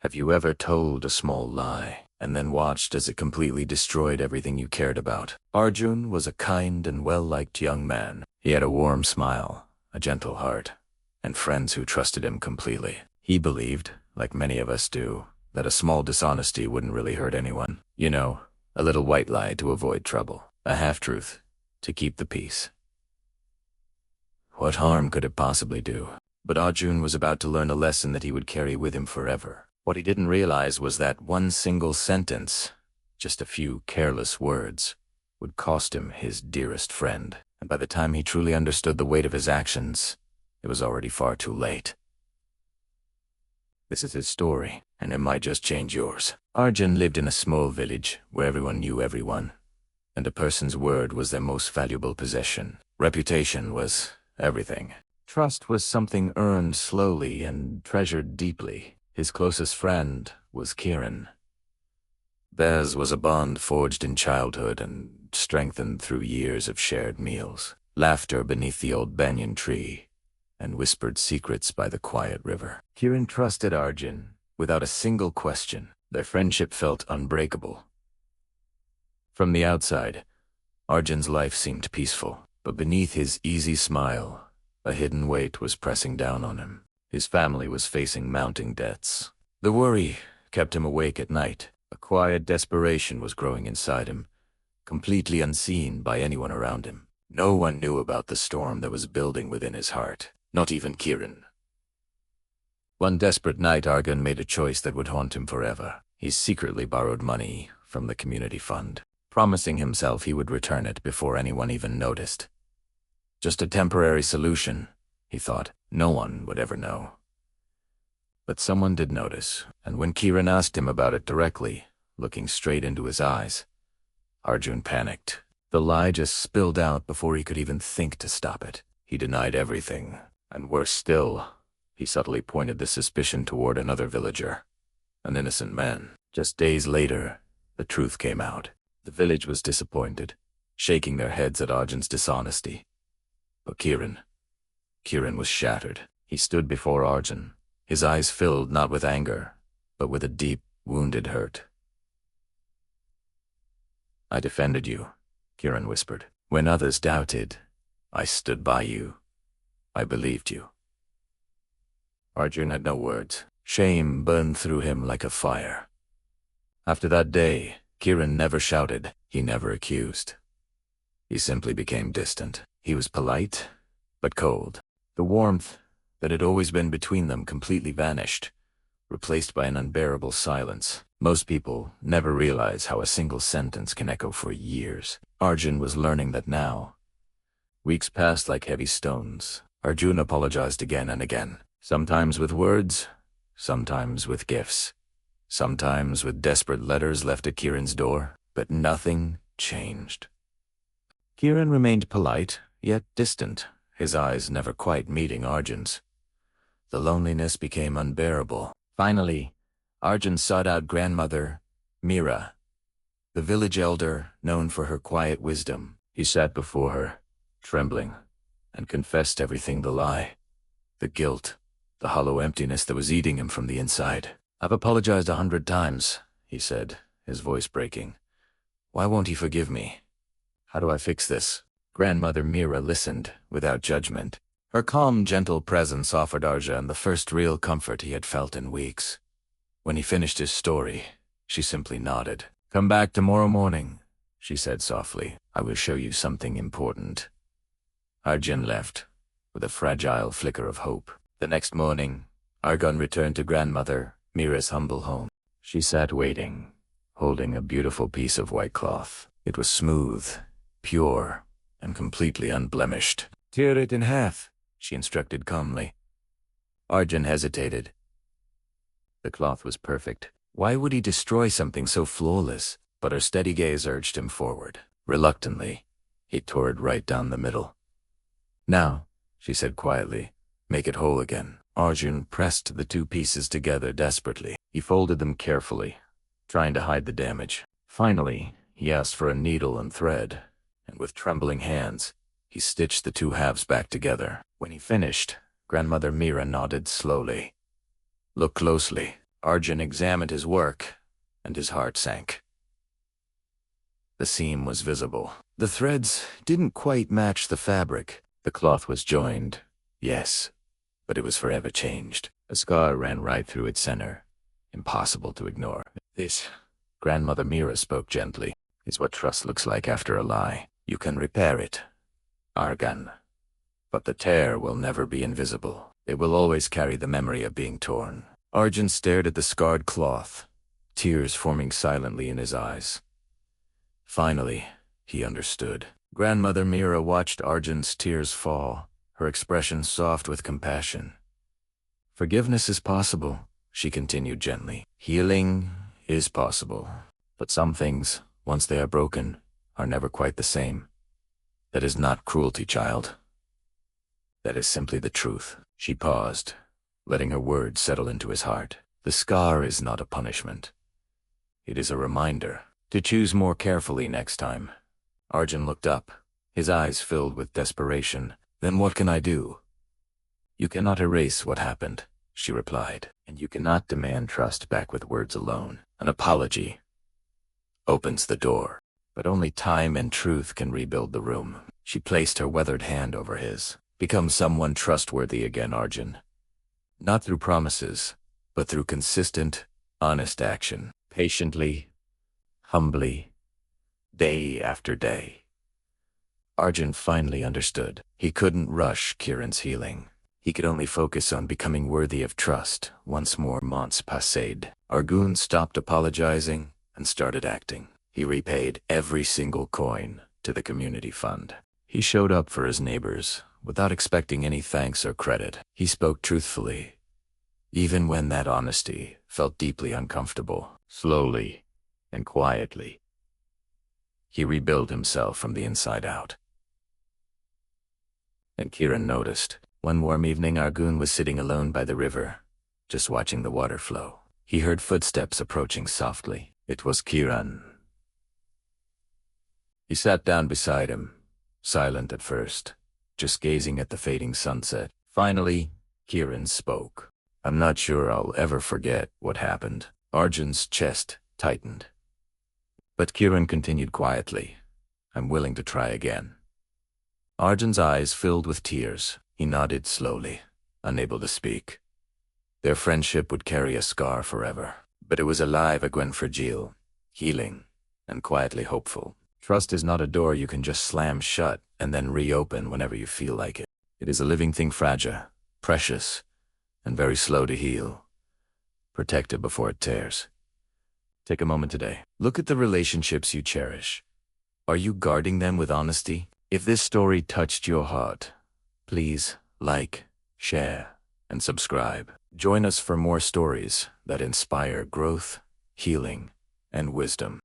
Have you ever told a small lie and then watched as it completely destroyed everything you cared about? Arjun was a kind and well-liked young man. He had a warm smile, a gentle heart, and friends who trusted him completely. He believed, like many of us do, that a small dishonesty wouldn't really hurt anyone. You know, a little white lie to avoid trouble, a half-truth to keep the peace. What harm could it possibly do? But Arjun was about to learn a lesson that he would carry with him forever. What he didn't realize was that one single sentence, just a few careless words, would cost him his dearest friend. And by the time he truly understood the weight of his actions, it was already far too late. This is his story, and it might just change yours. Arjun lived in a small village where everyone knew everyone, and a person's word was their most valuable possession. Reputation was everything. Trust was something earned slowly and treasured deeply. His closest friend was Kiran. Theirs was a bond forged in childhood and strengthened through years of shared meals, laughter beneath the old banyan tree, and whispered secrets by the quiet river. Kiran trusted Arjun without a single question. Their friendship felt unbreakable. From the outside, Arjun's life seemed peaceful, but beneath his easy smile, a hidden weight was pressing down on him. His family was facing mounting debts. The worry kept him awake at night. A quiet desperation was growing inside him, completely unseen by anyone around him. No one knew about the storm that was building within his heart, not even Kiran. One desperate night, Arjun made a choice that would haunt him forever. He secretly borrowed money from the community fund, promising himself he would return it before anyone even noticed. Just a temporary solution, he thought. No one would ever know. But someone did notice, and when Kiran asked him about it directly, looking straight into his eyes, Arjun panicked. The lie just spilled out before he could even think to stop it. He denied everything, and worse still, he subtly pointed the suspicion toward another villager, an innocent man. Just days later, the truth came out. The village was disappointed, shaking their heads at Arjun's dishonesty. But Kiran was shattered. He stood before Arjun, his eyes filled not with anger, but with a deep, wounded hurt. "I defended you," Kiran whispered. "When others doubted, I stood by you. I believed you." Arjun had no words. Shame burned through him like a fire. After that day, Kiran never shouted. He never accused. He simply became distant. He was polite, but cold. The warmth that had always been between them completely vanished, replaced by an unbearable silence. Most people never realize how a single sentence can echo for years. Arjun was learning that now. Weeks passed like heavy stones. Arjun apologized again and again, sometimes with words, sometimes with gifts, sometimes with desperate letters left at Kiran's door, but nothing changed. Kiran remained polite, yet distant, his eyes never quite meeting Arjun's. The loneliness became unbearable. Finally, Arjun sought out Grandmother Meera, the village elder known for her quiet wisdom. He sat before her, trembling, and confessed everything: the lie, the guilt, the hollow emptiness that was eating him from the inside. "I've apologized 100 times, he said, his voice breaking. "Why won't he forgive me? How do I fix this?" Grandmother Meera listened without judgment. Her calm, gentle presence offered Arjun the first real comfort he had felt in weeks. When he finished his story, she simply nodded. "Come back tomorrow morning," she said softly. "I will show you something important." Arjun left, with a fragile flicker of hope. The next morning, Arjun returned to Grandmother Meera's humble home. She sat waiting, holding a beautiful piece of white cloth. It was smooth, pure, and completely unblemished. "Tear it in half," she instructed calmly. Arjun hesitated. The cloth was perfect. Why would he destroy something so flawless? But her steady gaze urged him forward. Reluctantly, he tore it right down the middle. "Now," she said quietly, "make it whole again." Arjun pressed the two pieces together desperately. He folded them carefully, trying to hide the damage. Finally, he asked for a needle and thread, and with trembling hands, he stitched the two halves back together. When he finished, Grandmother Meera nodded slowly. "Look closely." Arjun examined his work, and his heart sank. The seam was visible. The threads didn't quite match the fabric. The cloth was joined, yes, but it was forever changed. A scar ran right through its center, impossible to ignore. This, Grandmother Meera spoke gently, is what trust looks like after a lie. You can repair it, Arjun, but the tear will never be invisible. It will always carry the memory of being torn. Arjun stared at the scarred cloth, tears forming silently in his eyes. Finally, he understood. Grandmother Meera watched Arjun's tears fall, her expression soft with compassion. Forgiveness is possible, she continued gently. Healing is possible, but some things, once they are broken, are never quite the same. That is not cruelty, child. That is simply the truth. She paused, letting her words settle into his heart. The scar is not a punishment. It is a reminder to choose more carefully next time. Arjun looked up, his eyes filled with desperation. Then what can I do? You cannot erase what happened, she replied, and you cannot demand trust back with words alone. An apology opens the door, but only time and truth can rebuild the room. She placed her weathered hand over his. Become someone trustworthy again, Arjun. Not through promises, but through consistent, honest action. Patiently, humbly, day after day. Arjun finally understood. He couldn't rush Kiran's healing. He could only focus on becoming worthy of trust. Once more months passed. Arjun stopped apologizing and started acting. He repaid every single coin to the community fund. He showed up for his neighbors without expecting any thanks or credit. He spoke truthfully, even when that honesty felt deeply uncomfortable. Slowly and quietly, he rebuilt himself from the inside out. And Kiran noticed. One warm evening, Arjun was sitting alone by the river, just watching the water flow. He heard footsteps approaching softly. It was Kiran. He sat down beside him, silent at first, just gazing at the fading sunset. Finally, Kiran spoke. I'm not sure I'll ever forget what happened. Arjun's chest tightened. But Kiran continued quietly. I'm willing to try again. Arjun's eyes filled with tears. He nodded slowly, unable to speak. Their friendship would carry a scar forever, but it was alive again, fragile, healing, and quietly hopeful. Trust is not a door you can just slam shut and then reopen whenever you feel like it. It is a living thing, fragile, precious, and very slow to heal. Protect it before it tears. Take a moment today. Look at the relationships you cherish. Are you guarding them with honesty? If this story touched your heart, please like, share, and subscribe. Join us for more stories that inspire growth, healing, and wisdom.